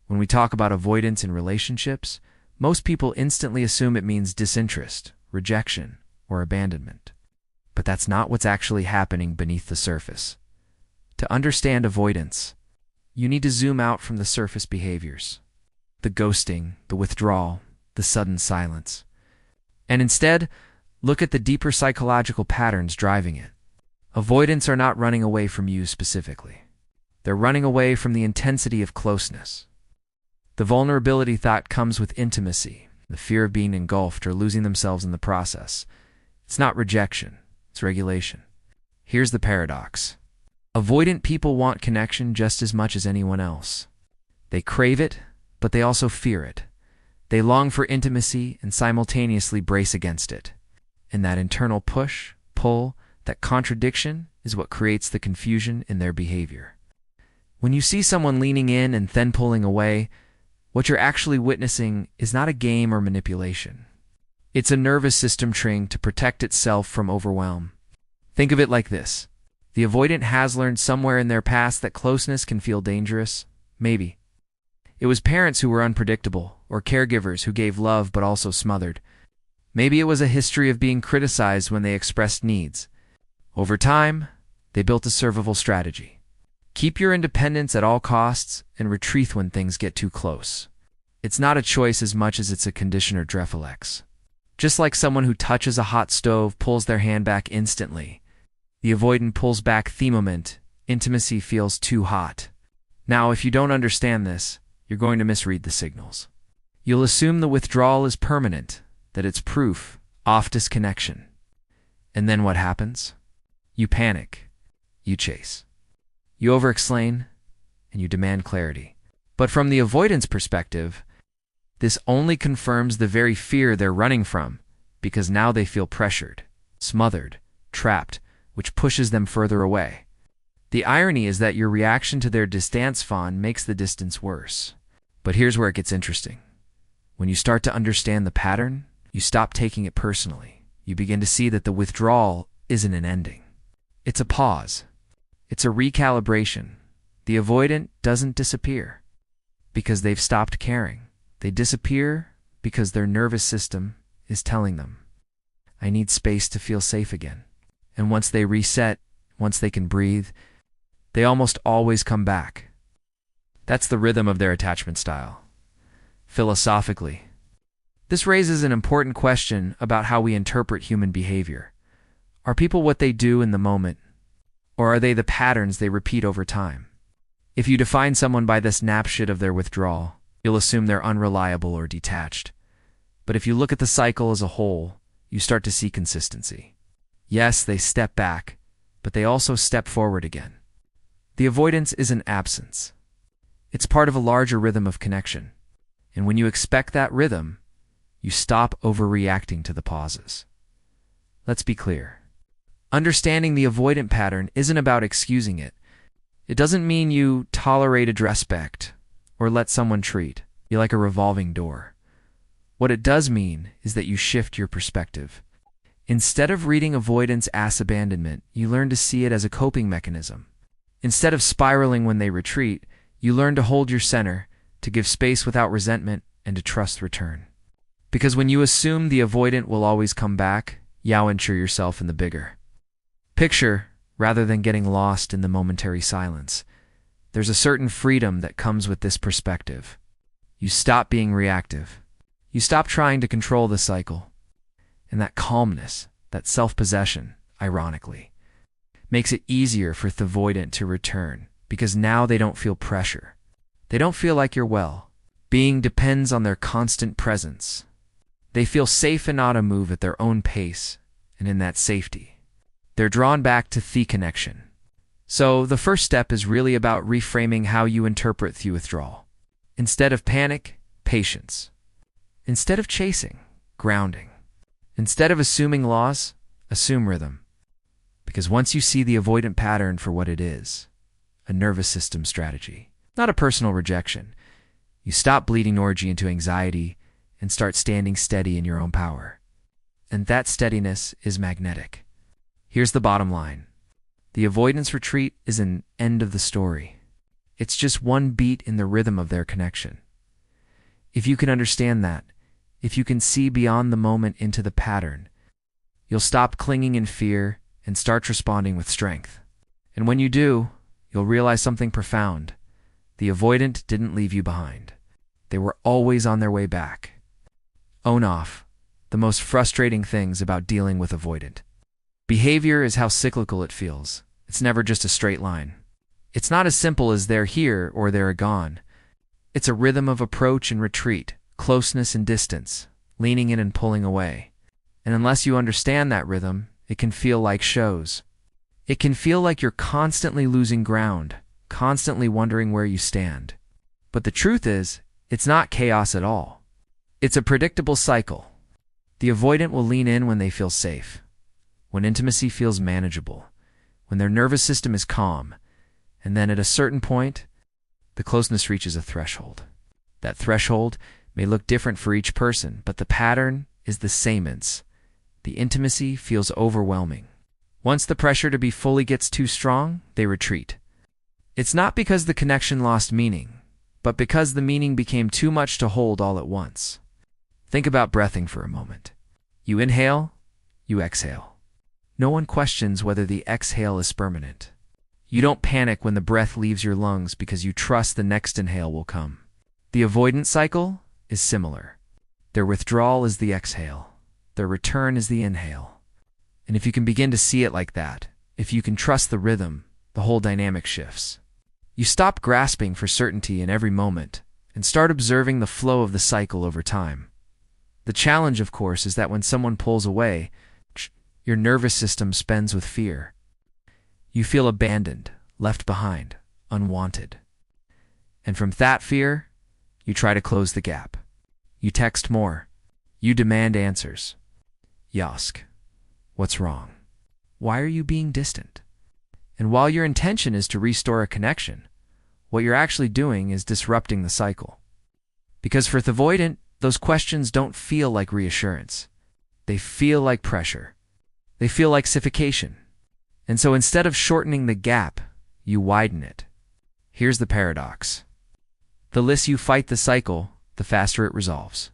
When we talk about avoidance in relationships, most people instantly assume it means disinterest, rejection, or abandonment. But that's not what's actually happening beneath the surface. To understand avoidance, you need to zoom out from the surface behaviors, the ghosting, the withdrawal, the sudden silence, and instead look at the deeper psychological patterns driving it. Avoidants are not running away from you specifically. They're running away from the intensity of closeness. The vulnerability thought comes with intimacy, the fear of being engulfed or losing themselves in the process. It's not rejection, it's regulation. Here's the paradox. Avoidant people want connection just as much as anyone else. They crave it, but they also fear it. They long for intimacy and simultaneously brace against it. And that internal push, pull, that contradiction is what creates the confusion in their behavior. When you see someone leaning in and then pulling away, what you're actually witnessing is not a game or manipulation. It's a nervous system trained to protect itself from overwhelm. Think of it like this. The avoidant has learned somewhere in their past that closeness can feel dangerous. Maybe. It was parents who were unpredictable, or caregivers who gave love but also smothered. Maybe it was a history of being criticized when they expressed needs. Over time, they built a survival strategy. Keep your independence at all costs and retreat when things get too close. It's not a choice as much as it's a condition or reflex. Just like someone who touches a hot stove pulls their hand back instantly, the avoidant pulls back the moment intimacy feels too hot. Now, if you don't understand this, you're going to misread the signals. You'll assume the withdrawal is permanent, that it's proof of disconnection. And then what happens? You panic. You chase. You over-explain, and you demand clarity. But from the avoidance perspective, this only confirms the very fear they're running from, because now they feel pressured, smothered, trapped, which pushes them further away. The irony is that your reaction to their distance fawn makes the distance worse. But here's where it gets interesting. When you start to understand the pattern, you stop taking it personally. You begin to see that the withdrawal isn't an ending. It's a pause. It's a recalibration. The avoidant doesn't disappear because they've stopped caring. They disappear because their nervous system is telling them, I need space to feel safe again. And once they reset, once they can breathe, they almost always come back. That's the rhythm of their attachment style. Philosophically, this raises an important question about how we interpret human behavior. Are people what they do in the moment, or are they the patterns they repeat over time? If you define someone by the snapshot of their withdrawal, you'll assume they're unreliable or detached. But if you look at the cycle as a whole, you start to see consistency. Yes, they step back, but they also step forward again. The avoidance isn't absence. It's part of a larger rhythm of connection. And when you expect that rhythm, you stop overreacting to the pauses. Let's be clear. Understanding the avoidant pattern isn't about excusing it. It doesn't mean you tolerate disrespect or let someone treat you like a revolving door. What it does mean is that you shift your perspective. Instead of reading avoidance as abandonment, you learn to see it as a coping mechanism. Instead of spiraling when they retreat, you learn to hold your center, to give space without resentment, and to trust return. Because when you assume the avoidant will always come back, you insure yourself in the bigger picture rather than getting lost in the momentary silence. There's a certain freedom that comes with this perspective. You stop being reactive. You stop trying to control the cycle. And that calmness, that self-possession, ironically, makes it easier for the avoidant to return because now they don't feel pressure. They don't feel like you're being depends on their constant presence. They feel safe and to move at their own pace, and in that safety, they're drawn back to the connection. So the first step is really about reframing how you interpret the withdrawal. Instead of panic, patience. Instead of chasing, grounding. Instead of assuming loss, assume rhythm. Because once you see the avoidant pattern for what it is, a nervous system strategy, not a personal rejection, you stop bleeding orgy into anxiety and start standing steady in your own power. And that steadiness is magnetic. Here's the bottom line. The avoidance retreat is an end of the story. It's just one beat in the rhythm of their connection. If you can understand that, if you can see beyond the moment into the pattern, you'll stop clinging in fear and start responding with strength. And when you do, you'll realize something profound. The avoidant didn't leave you behind. They were always on their way back. Own off. The most frustrating things about dealing with avoidant. Behavior is how cyclical it feels. It's never just a straight line. It's not as simple as they're here or they're gone. It's a rhythm of approach and retreat, closeness and distance, leaning in and pulling away. And unless you understand that rhythm, it can feel like shows. It can feel like you're constantly losing ground, constantly wondering where you stand. But the truth is, it's not chaos at all. It's a predictable cycle. The avoidant will lean in when they feel safe, when intimacy feels manageable, when their nervous system is calm, and then at a certain point, the closeness reaches a threshold. That threshold may look different for each person, but the pattern is the sameness. The intimacy feels overwhelming. Once the pressure to be fully gets too strong, they retreat. It's not because the connection lost meaning, but because the meaning became too much to hold all at once. Think about breathing for a moment. You inhale, you exhale. No one questions whether the exhale is permanent. You don't panic when the breath leaves your lungs because you trust the next inhale will come. The avoidance cycle is similar. Their withdrawal is the exhale. Their return is the inhale. And if you can begin to see it like that, if you can trust the rhythm, the whole dynamic shifts. You stop grasping for certainty in every moment and start observing the flow of the cycle over time. The challenge, of course, is that when someone pulls away, your nervous system spins with fear. You feel abandoned, left behind, unwanted. And from that fear, you try to close the gap. You text more. You demand answers. You ask, what's wrong? Why are you being distant? And while your intention is to restore a connection, what you're actually doing is disrupting the cycle. Because for the avoidant, those questions don't feel like reassurance. They feel like pressure. They feel like suffocation. And so instead of shortening the gap, you widen it. Here's the paradox. The less you fight the cycle, the faster it resolves.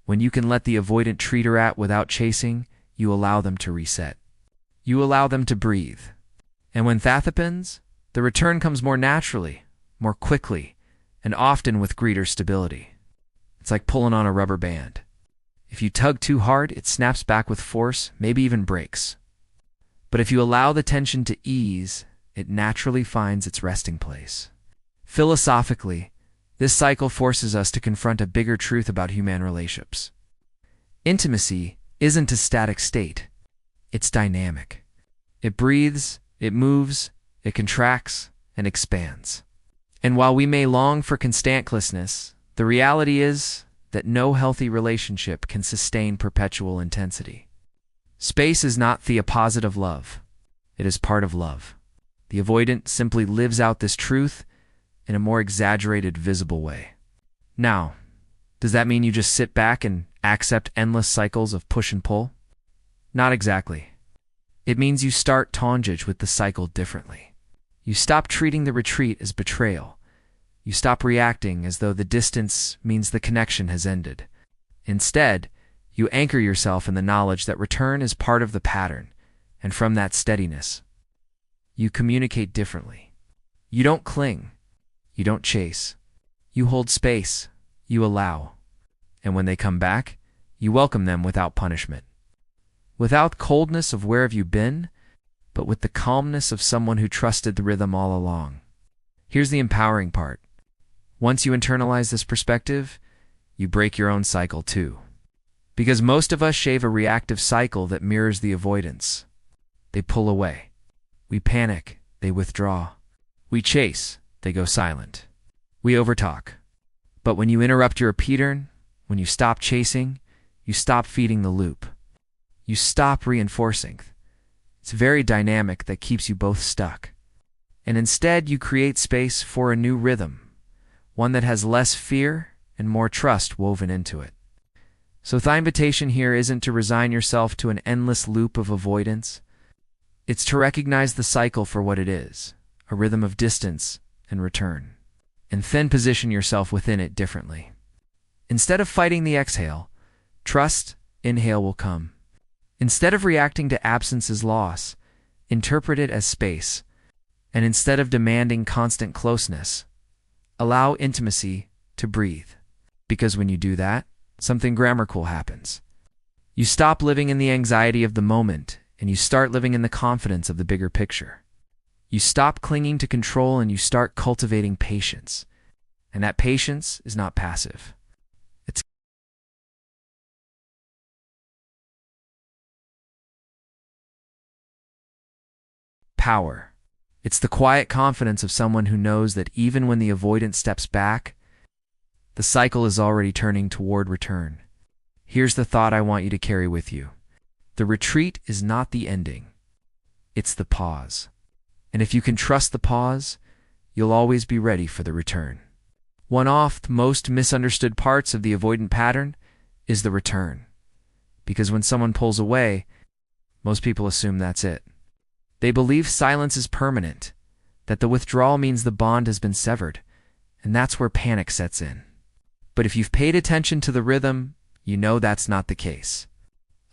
When you can let the avoidant treat her at without chasing, you allow them to reset. You allow them to breathe. And when that happens, the return comes more naturally, more quickly, and often with greater stability. It's like pulling on a rubber band. If you tug too hard, it snaps back with force, maybe even breaks. But if you allow the tension to ease, it naturally finds its resting place. Philosophically, this cycle forces us to confront a bigger truth about human relationships. Intimacy isn't a static state. It's dynamic. It breathes, it moves, it contracts, and expands. And while we may long for constant closeness, the reality is that no healthy relationship can sustain perpetual intensity. Space is not the opposite of love. It is part of love. The avoidant simply lives out this truth in a more exaggerated, visible way. Now, does that mean you just sit back and accept endless cycles of push and pull? Not exactly. It means you start tongage with the cycle differently. You stop treating the retreat as betrayal. You stop reacting as though the distance means the connection has ended. Instead, you anchor yourself in the knowledge that return is part of the pattern, and from that steadiness, you communicate differently. You don't cling. You don't chase. You hold space. You allow. And when they come back, you welcome them without punishment. Without coldness of where have you been, but with the calmness of someone who trusted the rhythm all along. Here's the empowering part. Once you internalize this perspective, you break your own cycle too. Because most of us shave a reactive cycle that mirrors the avoidance. They pull away. We panic. They withdraw. We chase. They go silent. We overtalk. But when you interrupt your pattern, when you stop chasing, you stop feeding the loop. You stop reinforcing. It's very dynamic that keeps you both stuck. And instead you create space for a new rhythm, one that has less fear and more trust woven into it. So the invitation here isn't to resign yourself to an endless loop of avoidance. It's to recognize the cycle for what it is, a rhythm of distance and return. and then position yourself within it differently. Instead of fighting the exhale, trust inhale will come. Instead of reacting to absence as loss, interpret it as space. And instead of demanding constant closeness, allow intimacy to breathe. Because when you do that, something grammatical happens. You stop living in the anxiety of the moment, and you start living in the confidence of the bigger picture. You stop clinging to control and you start cultivating patience. And that patience is not passive. It's power. It's the quiet confidence of someone who knows that even when the avoidant steps back, the cycle is already turning toward return. Here's the thought I want you to carry with you. The retreat is not the ending. It's the pause. And if you can trust the pause, you'll always be ready for the return. One of the most misunderstood parts of the avoidant pattern is the return. Because when someone pulls away, most people assume that's it. They believe silence is permanent, that the withdrawal means the bond has been severed, and that's where panic sets in. But if you've paid attention to the rhythm, you know that's not the case.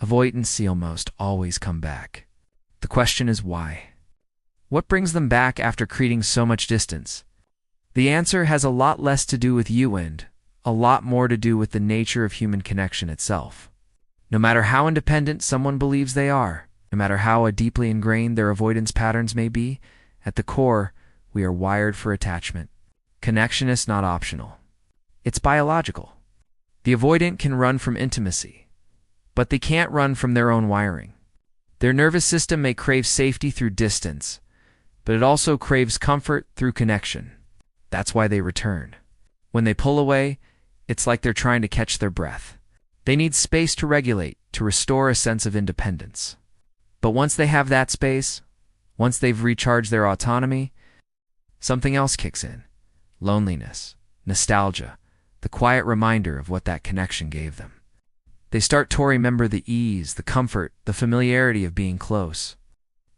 Avoidants almost always come back. The question is why? What brings them back after creating so much distance? The answer has a lot less to do with you and a lot more to do with the nature of human connection itself. No matter how independent someone believes they are, no matter how deeply ingrained their avoidance patterns may be, at the core, we are wired for attachment. Connection is not optional. It's biological. The avoidant can run from intimacy, but they can't run from their own wiring. Their nervous system may crave safety through distance, but it also craves comfort through connection. That's why they return. When they pull away, it's like they're trying to catch their breath. They need space to regulate, to restore a sense of independence. But once they have that space, once they've recharged their autonomy, something else kicks in. Loneliness, nostalgia, the quiet reminder of what that connection gave them. They start to remember the ease, the comfort, the familiarity of being close.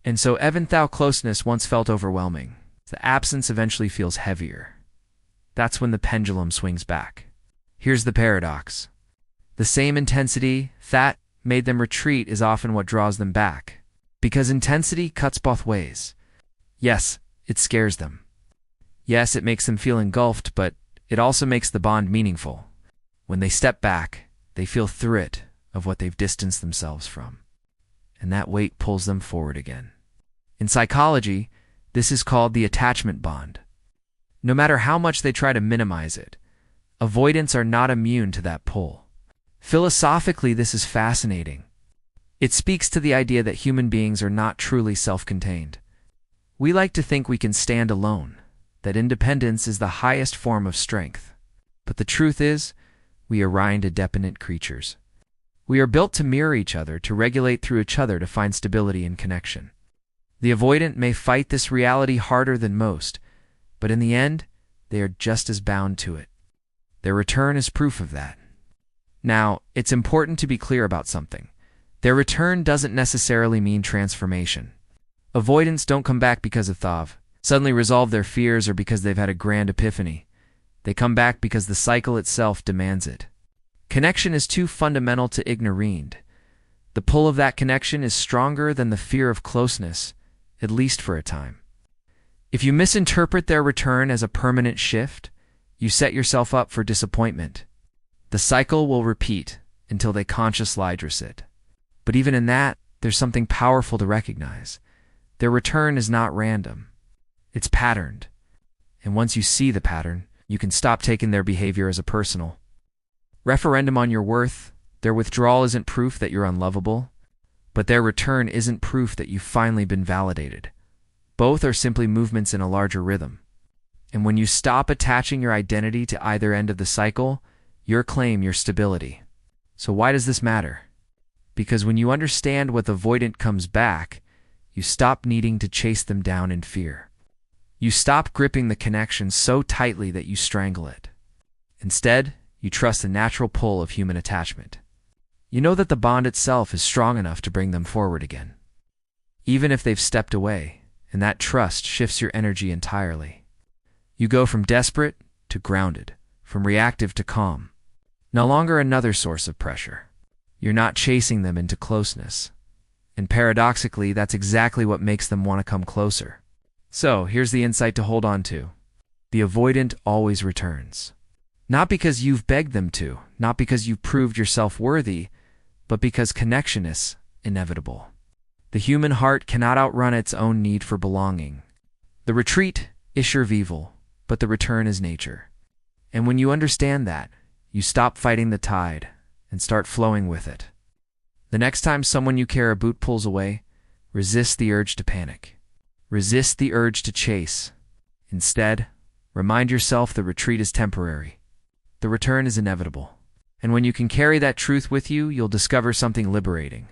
And so even though closeness once felt overwhelming, the absence eventually feels heavier. That's when the pendulum swings back. Here's the paradox. The same intensity that made them retreat is often what draws them back. Because intensity cuts both ways. Yes, it scares them. Yes, it makes them feel engulfed, but it also makes the bond meaningful. When they step back, they feel through it of what they've distanced themselves from. And that weight pulls them forward again. In psychology, this is called the attachment bond. No matter how much they try to minimize it, avoidants are not immune to that pull. Philosophically, this is fascinating. It speaks to the idea that human beings are not truly self-contained. We like to think we can stand alone, that independence is the highest form of strength. But the truth is, we are interdependent creatures. We are built to mirror each other, to regulate through each other to find stability and connection. The avoidant may fight this reality harder than most, but in the end, they are just as bound to it. Their return is proof of that. Now, it's important to be clear about something. Their return doesn't necessarily mean transformation. Avoidants don't come back because of thav, suddenly resolve their fears, or because they've had a grand epiphany. They come back because the cycle itself demands it. Connection is too fundamental to ignorend. The pull of that connection is stronger than the fear of closeness, at least for a time. If you misinterpret their return as a permanent shift, you set yourself up for disappointment. The cycle will repeat until they consciously address it. But even in that, there's something powerful to recognize. Their return is not random. It's patterned. And once you see the pattern, you can stop taking their behavior as a personal referendum on your worth. Their withdrawal isn't proof that you're unlovable, but their return isn't proof that you've finally been validated. Both are simply movements in a larger rhythm. And when you stop attaching your identity to either end of the cycle, you claim your stability. So why does this matter? Because when you understand what the avoidant comes back, you stop needing to chase them down in fear. You stop gripping the connection so tightly that you strangle it. Instead, you trust the natural pull of human attachment. You know that the bond itself is strong enough to bring them forward again, even if they've stepped away, and that trust shifts your energy entirely. You go from desperate to grounded, from reactive to calm. No longer another source of pressure. You're not chasing them into closeness. And paradoxically, that's exactly what makes them want to come closer. So, here's the insight to hold on to. The avoidant always returns. Not because you've begged them to, not because you've proved yourself worthy, but because connection is inevitable. The human heart cannot outrun its own need for belonging. The retreat is survival, but the return is nature. And when you understand that, you stop fighting the tide and start flowing with it. The next time someone you care about pulls away, resist the urge to panic. Resist the urge to chase. Instead, remind yourself the retreat is temporary. The return is inevitable. And when you can carry that truth with you, you'll discover something liberating.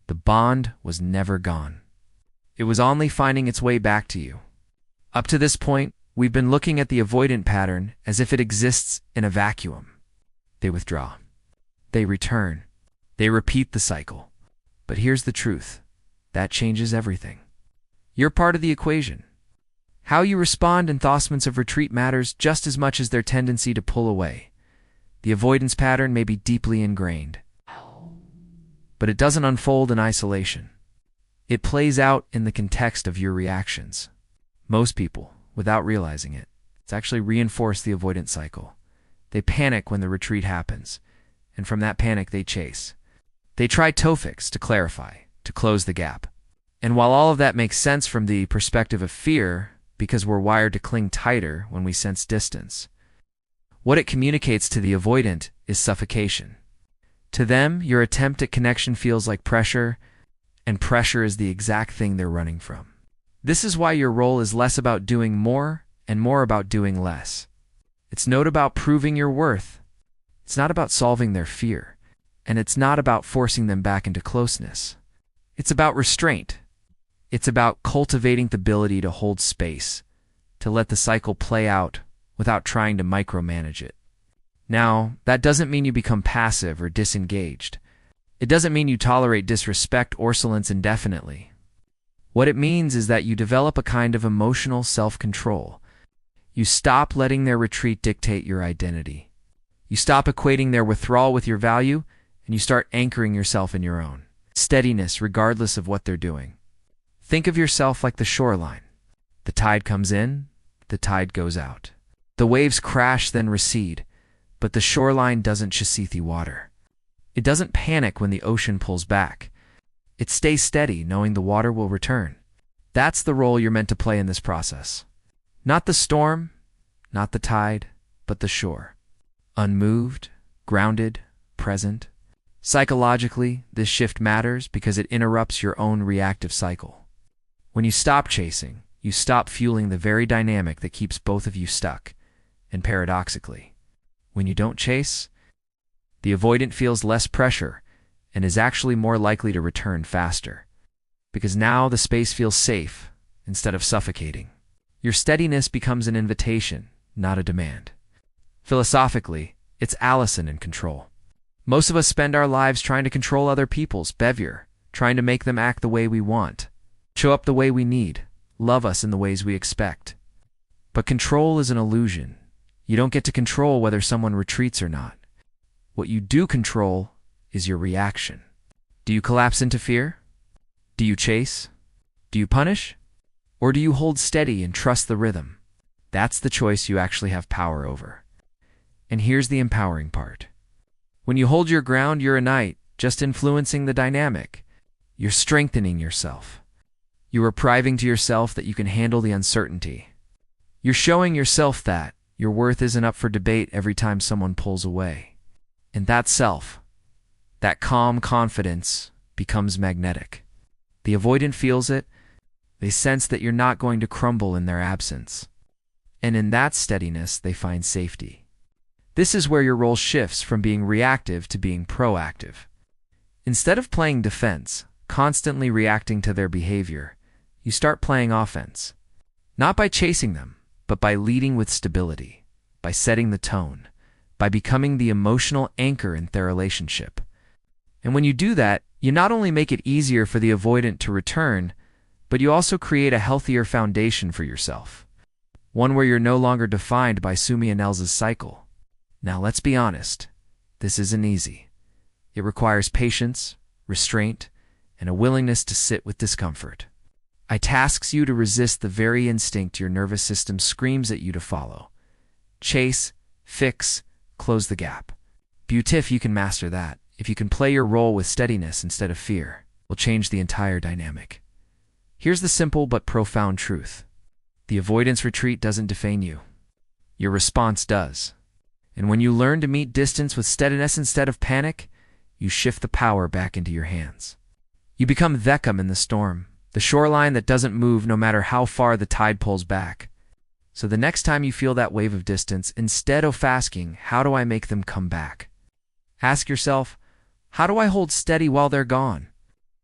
The bond was never gone. It was only finding its way back to you. Up to this point, we've been looking at the avoidant pattern as if it exists in a vacuum. They withdraw. They return. They repeat the cycle. But here's the truth. That changes everything. You're part of the equation. How you respond in thoughts of retreat matters just as much as their tendency to pull away. The avoidance pattern may be deeply ingrained, but it doesn't unfold in isolation. It plays out in the context of your reactions. Most people, without realizing it, it's actually reinforced the avoidant cycle. They panic when the retreat happens, and from that panic they chase. They try tofix to clarify, to close the gap. And while all of that makes sense from the perspective of fear, because we're wired to cling tighter when we sense distance, what it communicates to the avoidant is suffocation. To them, your attempt at connection feels like pressure, and pressure is the exact thing they're running from. This is why your role is less about doing more and more about doing less. It's not about proving your worth. It's not about solving their fear. And it's not about forcing them back into closeness. It's about restraint. It's about cultivating the ability to hold space, to let the cycle play out without trying to micromanage it. Now, that doesn't mean you become passive or disengaged. It doesn't mean you tolerate disrespect or silence indefinitely. What it means is that you develop a kind of emotional self-control. You stop letting their retreat dictate your identity. You stop equating their withdrawal with your value, and you start anchoring yourself in your own steadiness regardless of what they're doing. Think of yourself like the shoreline. The tide comes in, the tide goes out. The waves crash then recede, but the shoreline doesn't chase the water. It doesn't panic when the ocean pulls back. It stays steady, knowing the water will return. That's the role you're meant to play in this process. Not the storm, not the tide, but the shore. Unmoved, grounded, present. Psychologically, this shift matters because it interrupts your own reactive cycle. When you stop chasing, you stop fueling the very dynamic that keeps both of you stuck. And paradoxically, when you don't chase, the avoidant feels less pressure and is actually more likely to return faster. Because now the space feels safe instead of suffocating. Your steadiness becomes an invitation, not a demand. Philosophically, it's Allison in control. Most of us spend our lives trying to control other people's behavior, trying to make them act the way we want, show up the way we need, love us in the ways we expect. But control is an illusion. You don't get to control whether someone retreats or not. What you do control is your reaction. Do you collapse into fear? Do you chase? Do you punish? Or do you hold steady and trust the rhythm? That's the choice you actually have power over. And here's the empowering part. When you hold your ground, you're a knight, just influencing the dynamic. You're strengthening yourself. You are proving to yourself that you can handle the uncertainty. You're showing yourself that your worth isn't up for debate every time someone pulls away. And that self, that calm confidence, becomes magnetic. The avoidant feels it. They sense that you're not going to crumble in their absence. And in that steadiness, they find safety. This is where your role shifts from being reactive to being proactive. Instead of playing defense, constantly reacting to their behavior, you start playing offense. Not by chasing them, but by leading with stability, by setting the tone, by becoming the emotional anchor in their relationship. And when you do that, you not only make it easier for the avoidant to return, but you also create a healthier foundation for yourself. one where you're no longer defined by Sumi and Elsa's cycle. Now let's be honest, this isn't easy. It requires patience, restraint, and a willingness to sit with discomfort. It tasks you to resist the very instinct your nervous system screams at you to follow. Chase, fix, close the gap. If you can master that, if you can play your role with steadiness instead of fear, will change the entire dynamic. Here's the simple but profound truth. The avoidance retreat doesn't defame you. Your response does. And when you learn to meet distance with steadiness instead of panic, you shift the power back into your hands. You become Vekam in the storm, the shoreline that doesn't move no matter how far the tide pulls back. So the next time you feel that wave of distance, instead of asking, how do I make them come back? Ask yourself, how do I hold steady while they're gone?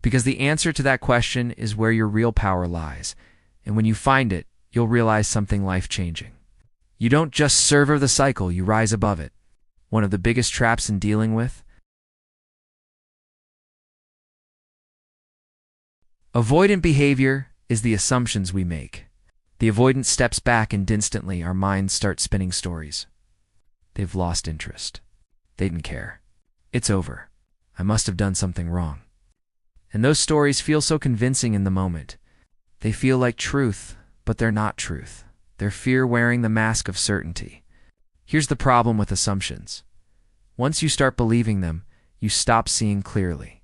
Because the answer to that question is where your real power lies. And when you find it, you'll realize something life-changing. You don't just survive the cycle, you rise above it. One of the biggest traps in dealing with avoidant behavior is the assumptions we make. The avoidant steps back and instantly our minds start spinning stories. They've lost interest. They didn't care. It's over. I must have done something wrong. And those stories feel so convincing in the moment. They feel like truth, but they're not truth. They're fear wearing the mask of certainty. Here's the problem with assumptions. Once you start believing them, you stop seeing clearly.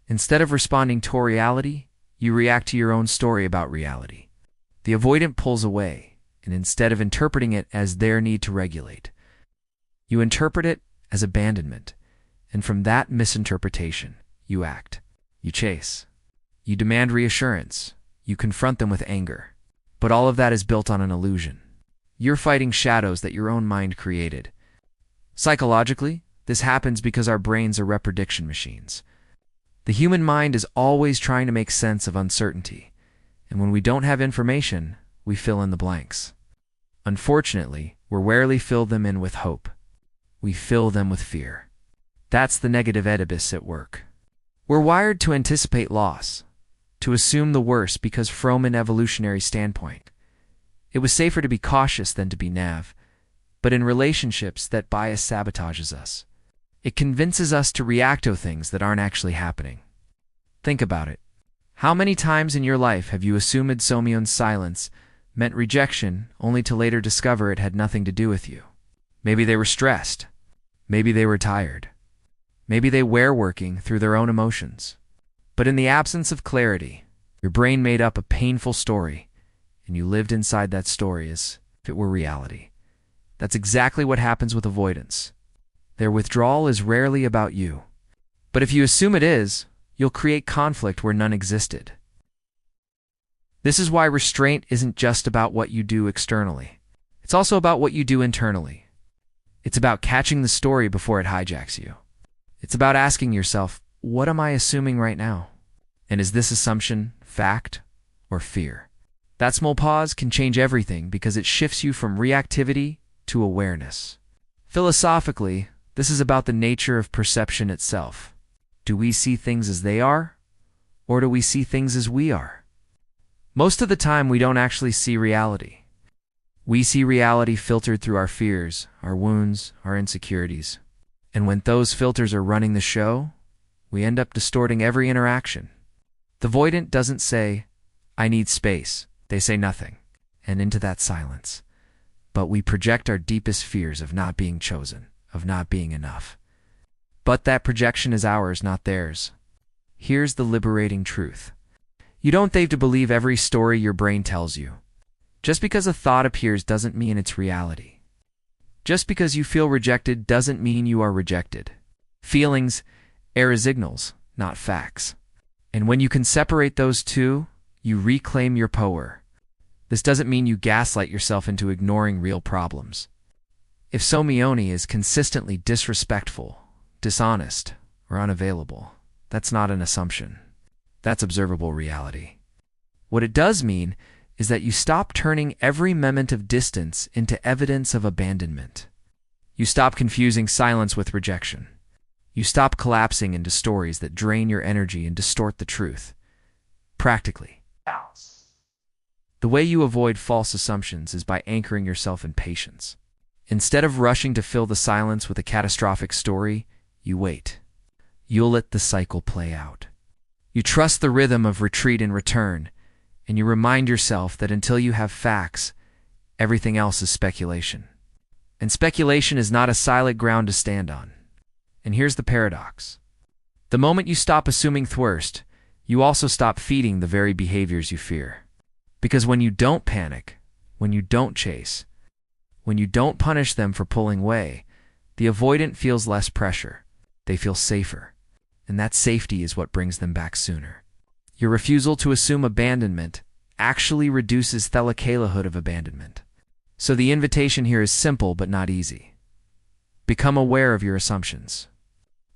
Instead of responding to reality, you react to your own story about reality. The avoidant pulls away, and instead of interpreting it as their need to regulate, you interpret it as abandonment. And from that misinterpretation, you act. You chase. You demand reassurance. You confront them with anger. But all of that is built on an illusion. You're fighting shadows that your own mind created. Psychologically, this happens because our brains are reprediction machines. The human mind is always trying to make sense of uncertainty. And when we don't have information, we fill in the blanks. Unfortunately, we rarely fill them in with hope. We fill them with fear. That's the negative Oedipus at work. We're wired to anticipate loss, to assume the worst because from an evolutionary standpoint, it was safer to be cautious than to be naive. But in relationships, that bias sabotages us. It convinces us to react to things that aren't actually happening. Think about it. How many times in your life have you assumed Somion's silence meant rejection only to later discover it had nothing to do with you? Maybe they were stressed. Maybe they were tired. Maybe they were working through their own emotions. But in the absence of clarity, your brain made up a painful story, and you lived inside that story as if it were reality. That's exactly what happens with avoidance. Their withdrawal is rarely about you. But if you assume it is, you'll create conflict where none existed. This is why restraint isn't just about what you do externally. It's also about what you do internally. It's about catching the story before it hijacks you. It's about asking yourself, what am I assuming right now? And is this assumption fact or fear? That small pause can change everything because it shifts you from reactivity to awareness. Philosophically, this is about the nature of perception itself. Do we see things as they are, or do we see things as we are? Most of the time, we don't actually see reality. We see reality filtered through our fears, our wounds, our insecurities. And when those filters are running the show, we end up distorting every interaction. The avoidant doesn't say, I need space. They say nothing, and into that silence. But we project our deepest fears of not being chosen, of not being enough. But that projection is ours, not theirs. Here's the liberating truth. You don't have to believe every story your brain tells you. Just because a thought appears doesn't mean it's reality. Just because you feel rejected doesn't mean you are rejected. Feelings are signals, not facts. And when you can separate those two, you reclaim your power. This doesn't mean you gaslight yourself into ignoring real problems. If Somione is consistently disrespectful, dishonest, or unavailable, that's not an assumption. That's observable reality. What it does mean is that you stop turning every moment of distance into evidence of abandonment. You stop confusing silence with rejection. You stop collapsing into stories that drain your energy and distort the truth. Practically, The way you avoid false assumptions is by anchoring yourself in patience. Instead of rushing to fill the silence with a catastrophic story, you wait. You'll let the cycle play out. You trust the rhythm of retreat and return, and you remind yourself that until you have facts, everything else is speculation. And speculation is not a solid ground to stand on. And here's the paradox. The moment you stop assuming thirst, you also stop feeding the very behaviors you fear. Because when you don't panic, when you don't chase, when you don't punish them for pulling away, the avoidant feels less pressure. They feel safer. And that safety is what brings them back sooner. Your refusal to assume abandonment actually reduces the likelihood of abandonment. So the invitation here is simple but not easy. Become aware of your assumptions.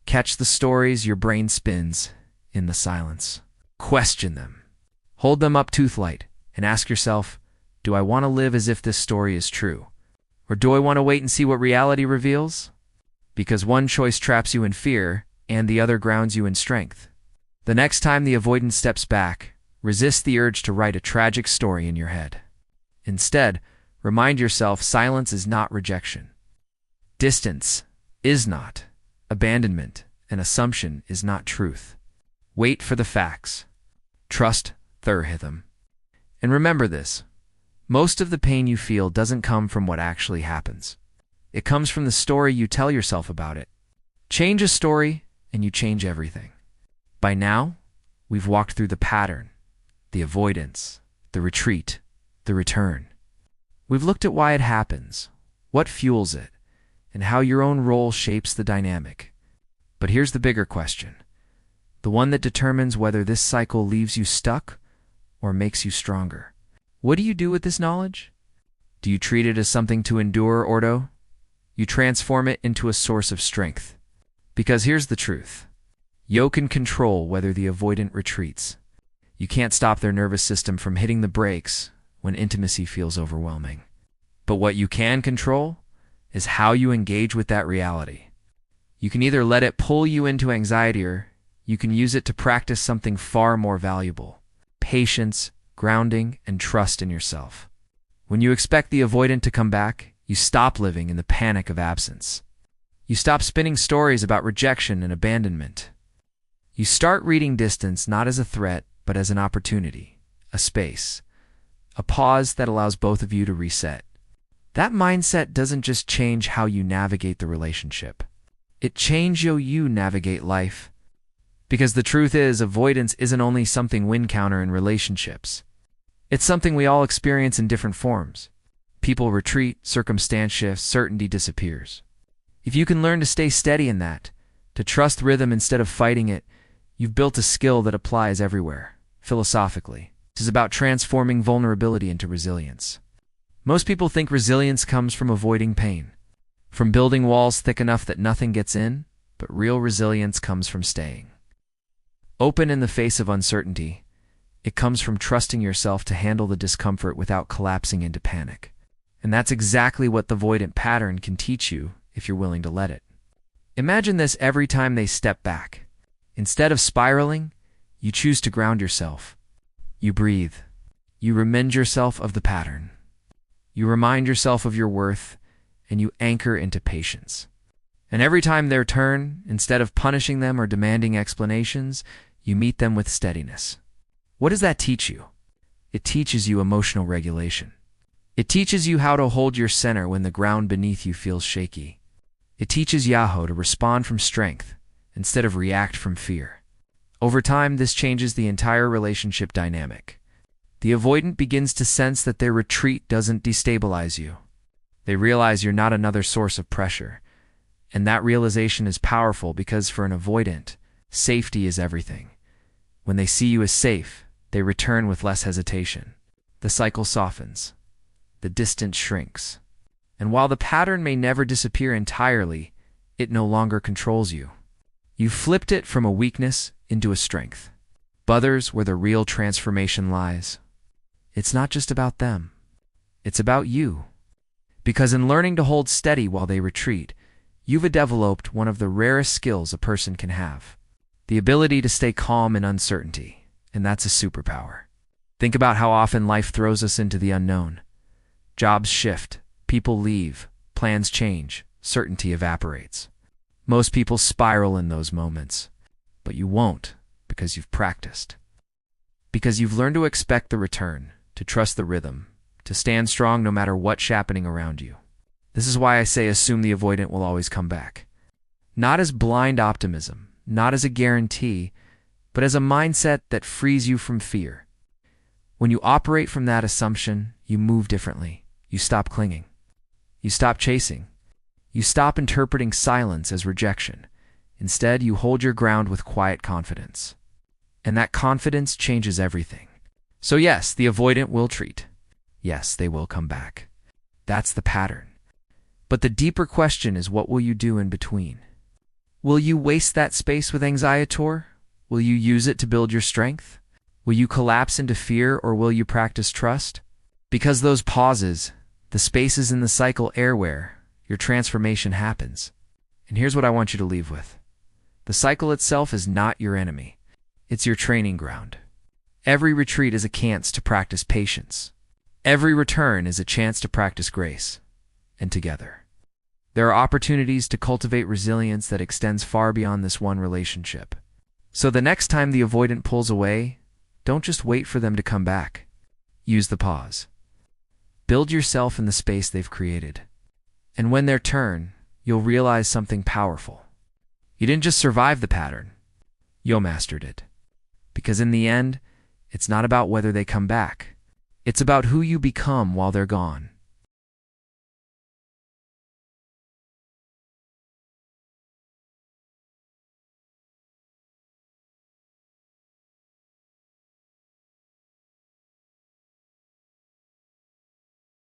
Catch the stories your brain spins in the silence. Question them. Hold them up toothlight and ask yourself, do I want to live as if this story is true? Or do I want to wait and see what reality reveals? Because one choice traps you in fear and the other grounds you in strength. The next time the avoidant steps back, resist the urge to write a tragic story in your head. Instead, remind yourself silence is not rejection. Distance is not. Abandonment and assumption is not truth. Wait for the facts. Trust the rhythm. And remember this, most of the pain you feel doesn't come from what actually happens. It comes from the story you tell yourself about it. Change a story, and you change everything. By now, we've walked through the pattern, the avoidance, the retreat, the return. We've looked at why it happens, what fuels it, and how your own role shapes the dynamic. But here's the bigger question, the one that determines whether this cycle leaves you stuck or makes you stronger. What do you do with this knowledge? Do you treat it as something to endure, or do you transform it into a source of strength? Because here's the truth. You can control whether the avoidant retreats. You can't stop their nervous system from hitting the brakes when intimacy feels overwhelming. But what you can control is how you engage with that reality. You can either let it pull you into anxiety, or you can use it to practice something far more valuable: patience, grounding, and trust in yourself. When you expect the avoidant to come back, you stop living in the panic of absence. You stop spinning stories about rejection and abandonment. You start reading distance not as a threat, but as an opportunity, a space, a pause that allows both of you to reset. That mindset doesn't just change how you navigate the relationship. It changes how you navigate life. Because the truth is, avoidance isn't only something we encounter in relationships. It's something we all experience in different forms. People retreat, circumstance shifts, certainty disappears. If you can learn to stay steady in that, to trust rhythm instead of fighting it, you've built a skill that applies everywhere, philosophically. This is about transforming vulnerability into resilience. Most people think resilience comes from avoiding pain, from building walls thick enough that nothing gets in, but real resilience comes from staying open in the face of uncertainty. It comes from trusting yourself to handle the discomfort without collapsing into panic. And that's exactly what the avoidant pattern can teach you if you're willing to let it. Imagine this every time they step back. Instead of spiraling, you choose to ground yourself. You breathe. You remind yourself of the pattern. You remind yourself of your worth, and you anchor into patience. And every time their turn, instead of punishing them or demanding explanations, you meet them with steadiness. What does that teach you? It teaches you emotional regulation. It teaches you how to hold your center when the ground beneath you feels shaky. It teaches Yahoo to respond from strength instead of react from fear. Over time, this changes the entire relationship dynamic. The avoidant begins to sense that their retreat doesn't destabilize you. They realize you're not another source of pressure. And that realization is powerful because for an avoidant, safety is everything. When they see you as safe, they return with less hesitation. The cycle softens. The distance shrinks. And while the pattern may never disappear entirely, it no longer controls you. You've flipped it from a weakness into a strength. Others where the real transformation lies. It's not just about them. It's about you. Because in learning to hold steady while they retreat, you've developed one of the rarest skills a person can have. The ability to stay calm in uncertainty. And that's a superpower. Think about how often life throws us into the unknown. Jobs shift, people leave, plans change, certainty evaporates. Most people spiral in those moments, but you won't because you've practiced. Because you've learned to expect the return, to trust the rhythm, to stand strong no matter what's happening around you. This is why I say assume the avoidant will always come back. Not as blind optimism, not as a guarantee, but as a mindset that frees you from fear. When you operate from that assumption, you move differently. You stop clinging. You stop chasing. You stop interpreting silence as rejection. Instead, you hold your ground with quiet confidence. And that confidence changes everything. So yes, the avoidant will treat. Yes, they will come back. That's the pattern. But the deeper question is, what will you do in between? Will you waste that space with anxietor? Will you use it to build your strength? Will you collapse into fear, or will you practice trust? Because those pauses, the spaces in the cycle airware, your transformation happens. And here's what I want you to leave with. The cycle itself is not your enemy. It's your training ground. Every retreat is a chance to practice patience. Every return is a chance to practice grace. And together, there are opportunities to cultivate resilience that extends far beyond this one relationship. So the next time the avoidant pulls away, don't just wait for them to come back. Use the pause. Build yourself in the space they've created. And when their turn, you'll realize something powerful. You didn't just survive the pattern, you mastered it. Because in the end, it's not about whether they come back. It's about who you become while they're gone.